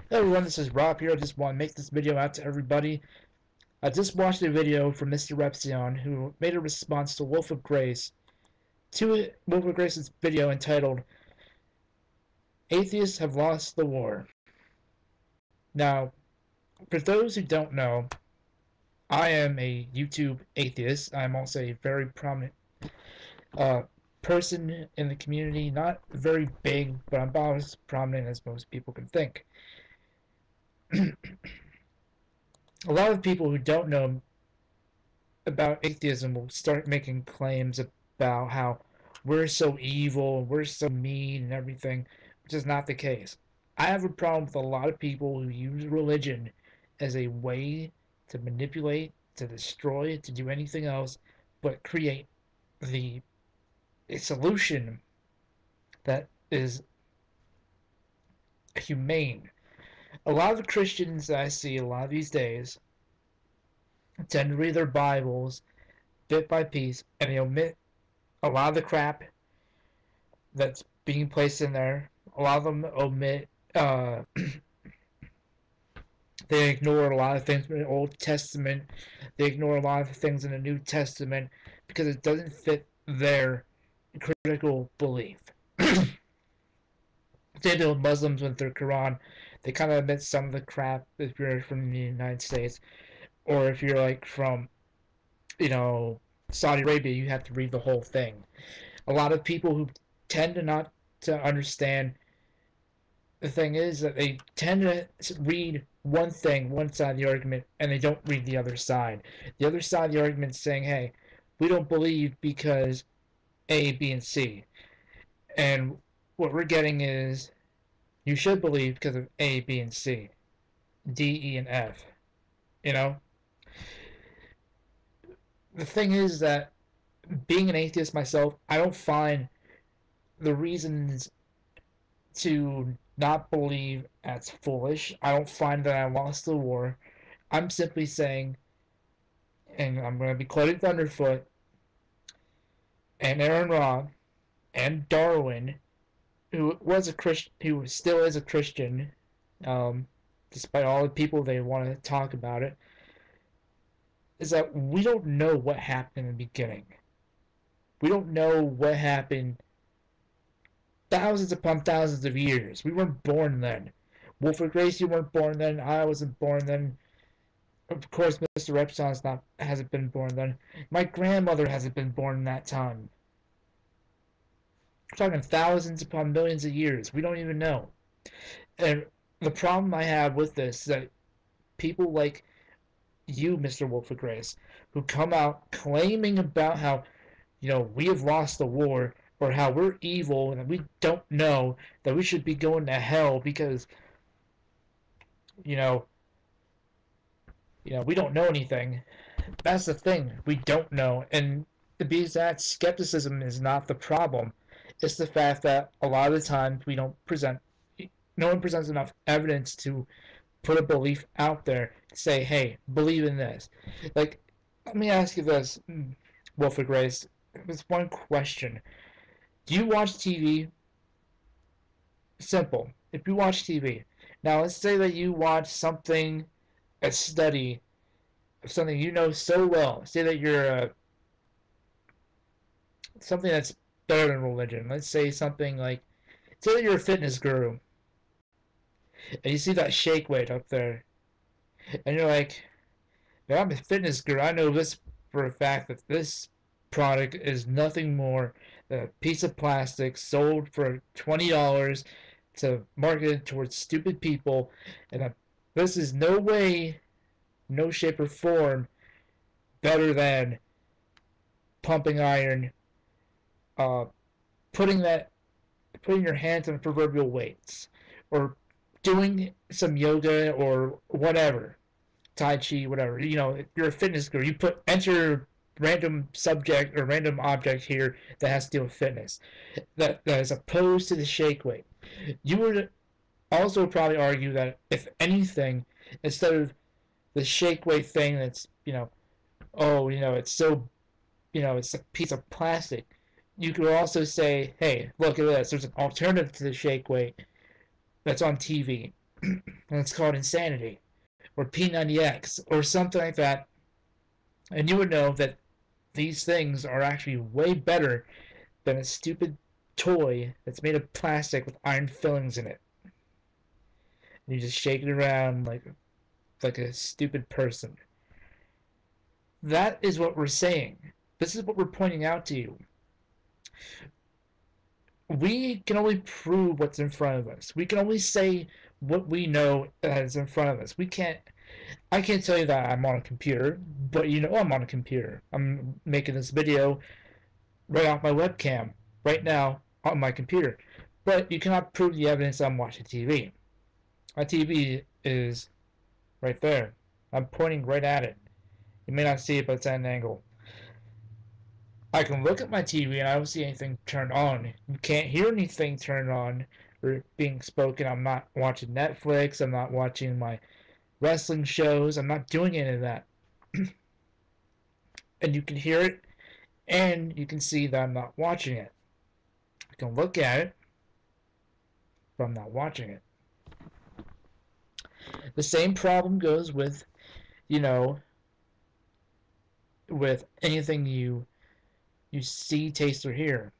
Hey everyone, this is Rob here. I just want to make this video out to everybody. I just watched a video from Mr. Repzion, who made a response to WolfOfGrace, to WolfOfGrace's video entitled, Atheists Have Lost the War. Now, for those who don't know, I am a YouTube atheist. I'm also a very prominent uh, person in the community. Not very big, but I'm about as prominent as most people can think. A lot of people who don't know about atheism will start making claims about how we're so evil, we're so mean and everything, which is not the case. I have a problem with a lot of people who use religion as a way to manipulate, to destroy, to do anything else but create the a solution that is humane. A lot of the Christians that I see a lot of these days tend to read their Bibles bit by piece, and they omit a lot of the crap that's being placed in there. A lot of them omit, they ignore a lot of things in the Old Testament. They ignore a lot of things in the New Testament because it doesn't fit their critical belief. They do Muslims with their Quran. They kind of omit some of the crap if you're from the United States, or if you're like from, Saudi Arabia, you have to read the whole thing. A lot of people who tend to not to understand the thing is that they tend to read one thing, one side of the argument, and they don't read the other side. The other side of the argument is saying, hey, we don't believe because A, B, and C. And what we're getting is you should believe because of A, B, and C. D, E, and F. You know? The thing is that being an atheist myself, I don't find the reasons to not believe as foolish. I don't find that I lost the war. I'm simply saying, and I'm going to be quoting Thunderfoot and Aaron Ra and Darwin, who was a Christian, who still is a Christian, despite all the people they want to talk about it, is that we don't know what happened in the beginning. We don't know what happened thousands upon thousands of years. We weren't born then. WolfOfGrace, you weren't born then. I wasn't born then. Of course, Mr. Repson's hasn't been born then. My grandmother hasn't been born in that time. We're talking thousands upon millions of years. We don't even know. And the problem I have with this is that people like you, Mr. WolfOfGrace, who come out claiming about how, we have lost the war, or how we're evil and we don't know that we should be going to hell because we don't know anything. That's the thing. We don't know. And to be exact, skepticism is not the problem. It's the fact that a lot of the times no one presents enough evidence to put a belief out there to say, hey, believe in this. Like, let me ask you this, WolfOfGrace. There's one question. Do you watch TV? Simple. If you watch TV. Now, let's say that you watch a study of something you know so well. Say that you're something that's better than religion. Let's say say that you're a fitness guru, and you see that shake weight up there, and you're like, man, I'm a fitness guru. I know this for a fact that this product is nothing more than a piece of plastic sold for $20 to market towards stupid people, and this is no way, no shape or form better than pumping iron, uh, putting your hands on proverbial weights, or doing some yoga or whatever, tai chi, whatever. If you're a fitness guru, you enter random subject or random object here that has to deal with fitness, that is opposed to the shake weight. You would also probably argue that if anything, instead of the shake weight thing that's it's so it's a piece of plastic, you could also say, hey, look at this, there's an alternative to the shake weight that's on TV. and it's called Insanity, or P90X, or something like that, and you would know that these things are actually way better than a stupid toy that's made of plastic with iron fillings in it. And you just shake it around like a stupid person. That is what we're saying. This is what we're pointing out to you. We can only prove what's in front of us. We can only say what we know that is in front of us. I can't tell you that I'm on a computer, but you know I'm on a computer. I'm making this video right off my webcam right now on my computer. But you cannot prove the evidence I'm watching TV. My TV is right there. I'm pointing right at it. You may not see it, but it's at an angle. I can look at my TV and I don't see anything turned on. You can't hear anything turned on or being spoken. I'm not watching Netflix. I'm not watching my wrestling shows. I'm not doing any of that. And you can hear it and you can see that I'm not watching it. You can look at it, but I'm not watching it. The same problem goes with, with anything you see, taste, or hear.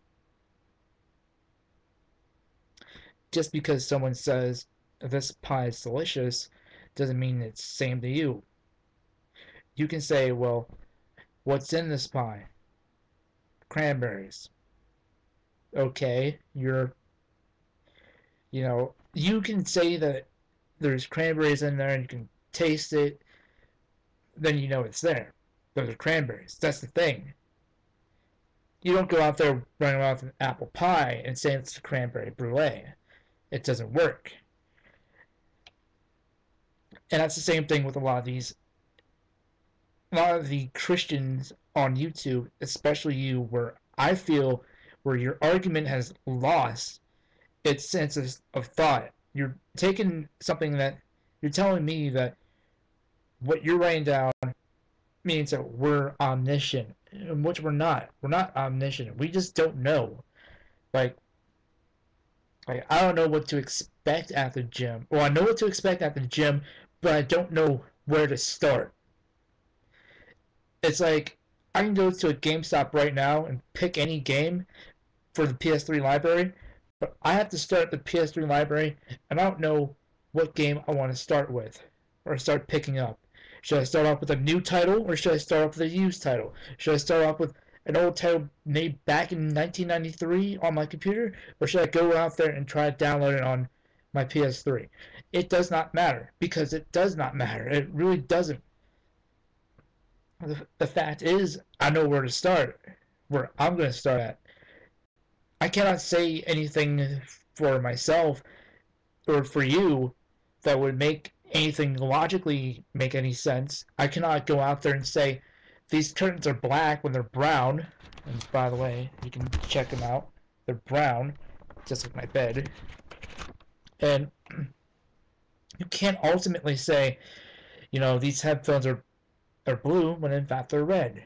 Just because someone says this pie is delicious doesn't mean it's the same to you. You can say, well, what's in this pie? Cranberries. Okay, you can say that there's cranberries in there and you can taste it, then you know it's there. Those are cranberries. That's the thing. You don't go out there running around with an apple pie and saying it's a cranberry brulee. It doesn't work. And that's the same thing with a lot of the Christians on YouTube, especially you, where I feel where your argument has lost its sense of thought. You're taking something that you're telling me that what you're writing down means that we're omniscient, which we're not. We're not omniscient. We just don't know. Like I don't know what to expect at the gym. Well, I know what to expect at the gym, but I don't know where to start. It's like I can go to a GameStop right now and pick any game for the PS3 library, but I have to start the PS3 library, and I don't know what game I want to start with or start picking up. Should I start off with a new title, or should I start off with a used title? Should I start off with an old title made back in 1993 on my computer, or should I go out there and try to download it on my PS3? It does not matter, because it does not matter. It really doesn't. The fact is, I know where to start, where I'm going to start at. I cannot say anything for myself or for you that would make anything logically make any sense. I cannot go out there and say these curtains are black when they're brown. And by the way, you can check them out. They're brown, just like my bed. And you can't ultimately say, these headphones are blue when in fact they're red.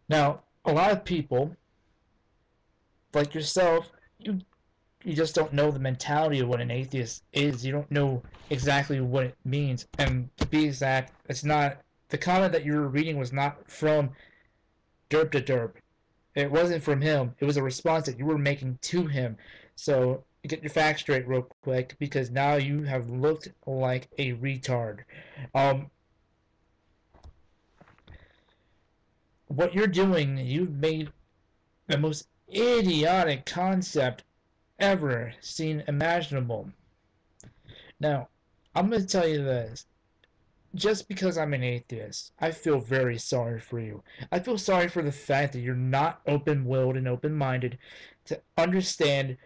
Now, a lot of people, like yourself, you just don't know the mentality of what an atheist is. You don't know exactly what it means. And to be exact, it's not, the comment that you were reading was not from Derp to Derp. It wasn't from him. It was a response that you were making to him. So get your facts straight real quick, because now you have looked like a retard. What you're doing, you've made the most idiotic concept ever seen imaginable. Now, I'm going to tell you this. Just because I'm an atheist, I feel very sorry for you. I feel sorry for the fact that you're not open-willed and open-minded to understand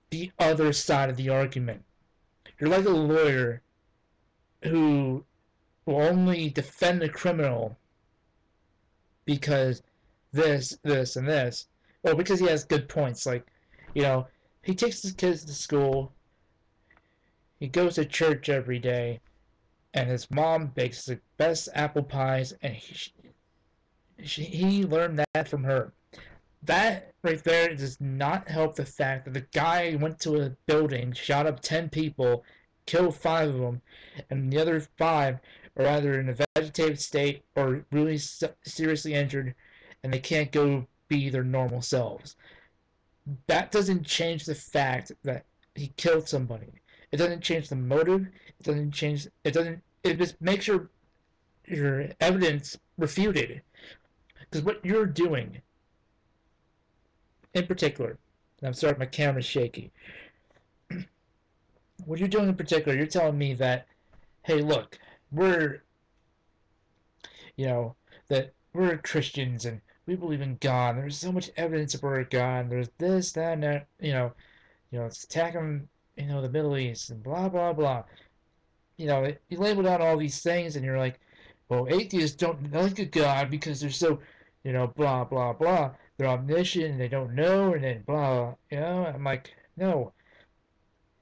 the other side of the argument. You're like a lawyer who will only defend the criminal because this, and this. Well, because he has good points. Like, he takes his kids to school, he goes to church every day, and his mom bakes the best apple pies, and he learned that from her. That right there does not help the fact that the guy went to a building, shot up 10 people, killed 5 of them, and the other 5 are either in a vegetative state or really seriously injured, and they can't go be their normal selves. That doesn't change the fact that he killed somebody. It doesn't change the motive. It doesn't change. It doesn't. It just makes your evidence refuted. Because what you're doing, in particular, and I'm sorry, my camera's shaky. What you're doing in particular, you're telling me that, hey, look, we're, you know, that we're Christians and we believe in God. There's so much evidence for God. There's this, that, and that. It's attacking, the Middle East and blah blah blah. You label out all these things, and you're like, well, atheists don't like a God because they're so, blah blah blah. They're omniscient and they don't know, and then blah. I'm like, no.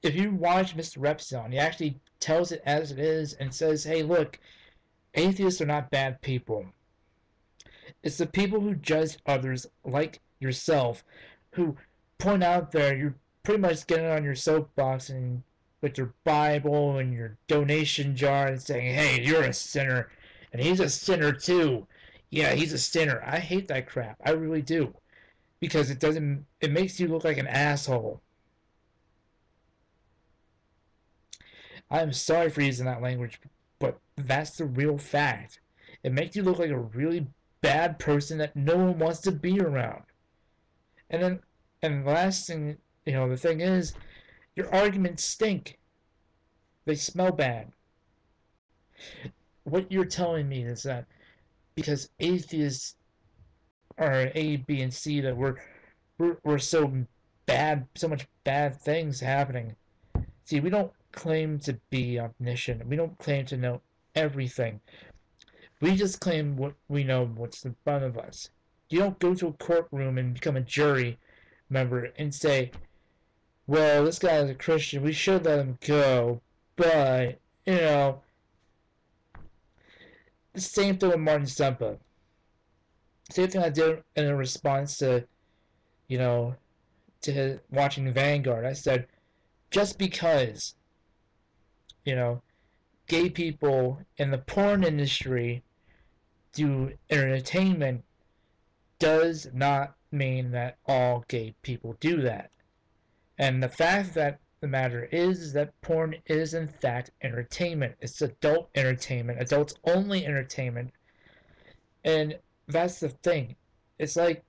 If you watch Mr. Repson, he actually tells it as it is and says, hey, look, atheists are not bad people. It's the people who judge others like yourself who point out that you're pretty much getting on your soapbox and with your Bible and your donation jar and saying, hey, you're a sinner. And he's a sinner too. Yeah, he's a sinner. I hate that crap. I really do. Because it makes you look like an asshole. I'm sorry for using that language, but that's the real fact. It makes you look like a really bad person that no one wants to be around. And the last thing, the thing is, your arguments stink. They smell bad. What you're telling me is that because atheists are A, B, and C, that we're so bad, so much bad things happening. See, we don't claim to be omniscient. We don't claim to know everything. We just claim what we know, what's in front of us. You don't go to a courtroom and become a jury member and say, well, this guy is a Christian. We should let him go. But, the same thing with Martin Sempa. Same thing I did in a response to, to watching Vanguard. I said, just because, gay people in the porn industry do entertainment does not mean that all gay people do that. And the fact that the matter is that porn is in fact entertainment. It's adult entertainment, adults only entertainment. And that's the thing. It's like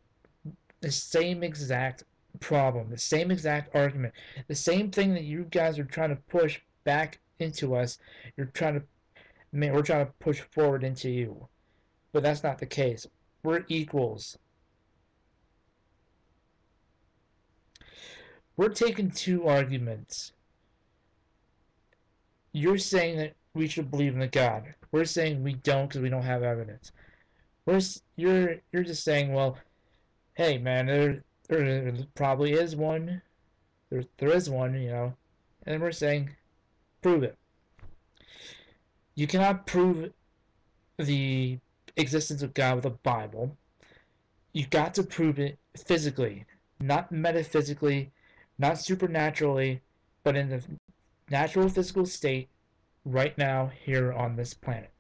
the same exact problem, the same exact argument, the same thing that you guys are trying to push back into us. We're trying to push forward into you. But that's not the case. We're equals. We're taking two arguments. You're saying that we should believe in the God. We're saying we don't because we don't have evidence. You're just saying, well, hey man, there probably is one. There is one, and we're saying, prove it. You cannot prove the existence of God with the Bible. You got to prove it physically, not metaphysically, not supernaturally, but in the natural physical state right now here on this planet.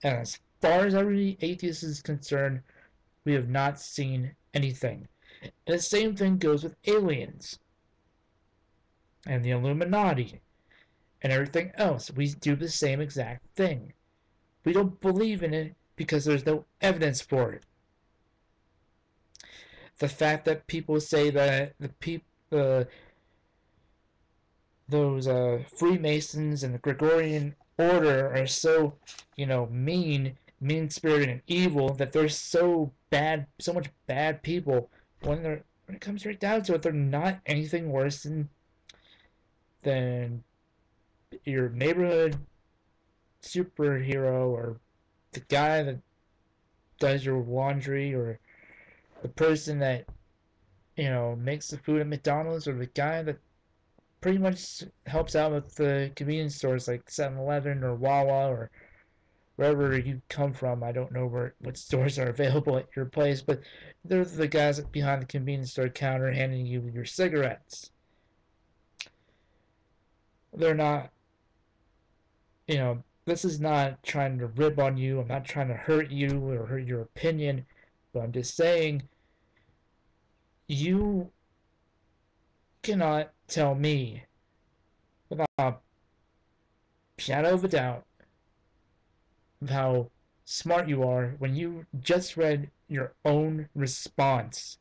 And as far as every atheist is concerned, we have not seen anything. And the same thing goes with aliens and the Illuminati and everything else. We do the same exact thing. We don't believe in it because there's no evidence for it. The fact that people say that those Freemasons and the Gregorian order are so, mean-spirited and evil, that they're so bad, so much bad people, when it comes right down to it, they're not anything worse than your neighborhood superhero or the guy that does your laundry or the person that makes the food at McDonald's or the guy that pretty much helps out with the convenience stores like 7-Eleven or Wawa or wherever you come from. I don't know what stores are available at your place, but they're the guys behind the convenience store counter handing you your cigarettes. They're not, this is not trying to rib on you. I'm not trying to hurt you or hurt your opinion, but I'm just saying you cannot tell me without a shadow of a doubt of how smart you are when you just read your own response.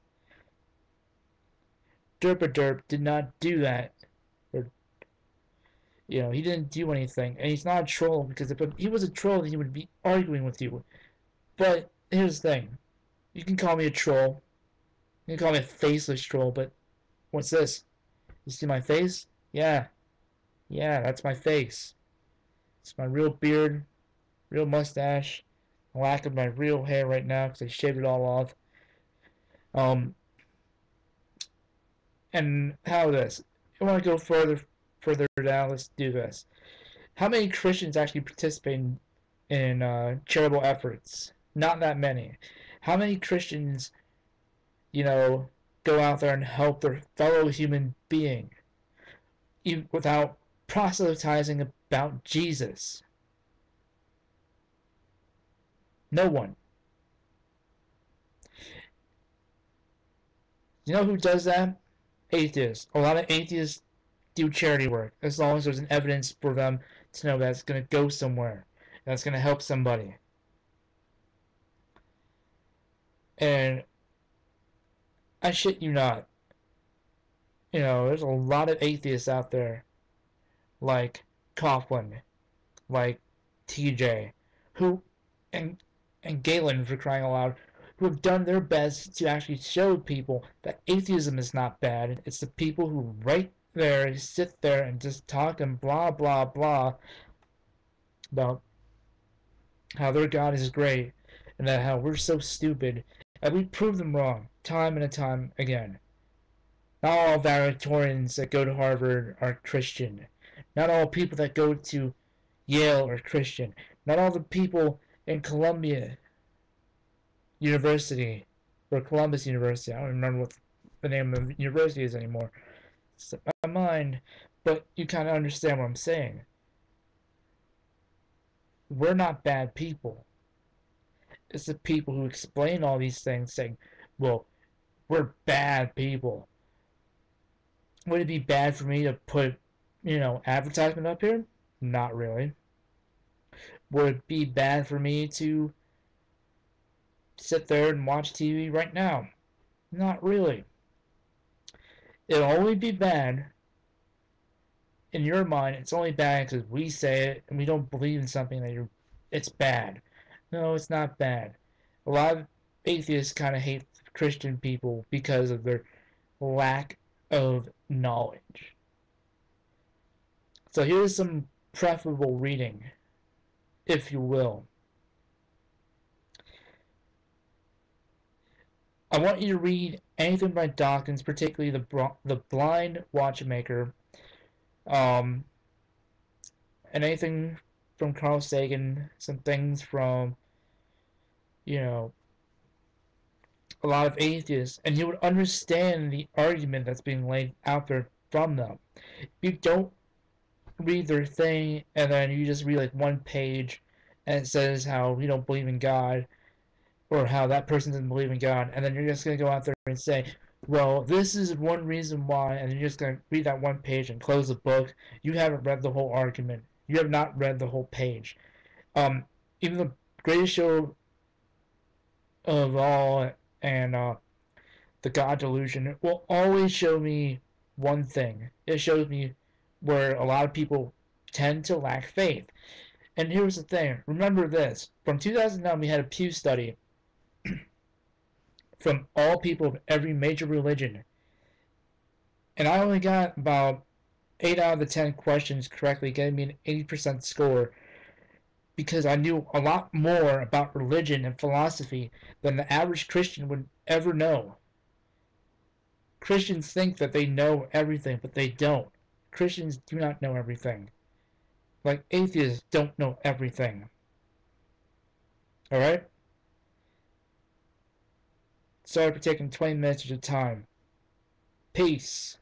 Derp did not do that. Or, he didn't do anything. And he's not a troll, because if he was a troll, he would be arguing with you. But here's the thing. You can call me a troll. You can call me a faceless troll, but what's this? You see my face? Yeah. Yeah, that's my face. It's my real beard, real mustache, lack of my real hair right now because I shaved it all off. And how this? I want to go further down. Let's do this. How many Christians actually participate in charitable efforts? Not that many. How many Christians, go out there and help their fellow human being without proselytizing about Jesus? No one. You know who does that? Atheists. A lot of atheists do charity work as long as there's an evidence for them to know that it's going to go somewhere, that's going to help somebody. And I shit you not, there's a lot of atheists out there, like Coughlin, like TJ, who, and Galen, for crying out loud, who have done their best to actually show people that atheism is not bad. It's the people who right there sit there and just talk and blah blah blah about how their God is great and that how we're so stupid, and we prove them wrong time and time again. Not all valedictorians that go to Harvard are Christian. Not all people that go to Yale are Christian. Not all the people in Columbia University or Columbus University, I don't remember what the name of the university is anymore. It's my mind, but you kind of understand what I'm saying. We're not bad people. It's the people who explain all these things saying, well, we're bad people. Would it be bad for me to put, advertisement up here? Not really. Would it be bad for me to sit there and watch TV right now? Not really. It'll only be bad in your mind. It's only bad because we say it and we don't believe in something that it's bad. No, it's not bad. A lot of atheists kind of hate Christian people because of their lack of knowledge. So here's some preferable reading, if you will. I want you to read anything by Dawkins, particularly the Blind Watchmaker, and anything from Carl Sagan, some things from, a lot of atheists, and you would understand the argument that's being laid out there from them. You don't read their thing and then you just read like one page and it says how you don't believe in God, or how that person doesn't believe in God, and then you're just going to go out there and say, well, this is one reason why, and you're just going to read that one page and close the book. You haven't read the whole argument. You have not read the whole page. Even the greatest show of all and the God Delusion will always show me one thing. It shows me where a lot of people tend to lack faith. And here's the thing. Remember this. From 2009, we had a Pew study from all people of every major religion. And I only got about 8 out of the 10 questions correctly, getting me an 80% score, because I knew a lot more about religion and philosophy than the average Christian would ever know. Christians think that they know everything, but they don't. Christians do not know everything. Like atheists don't know everything. Alright? Sorry for taking 20 minutes of your time. Peace.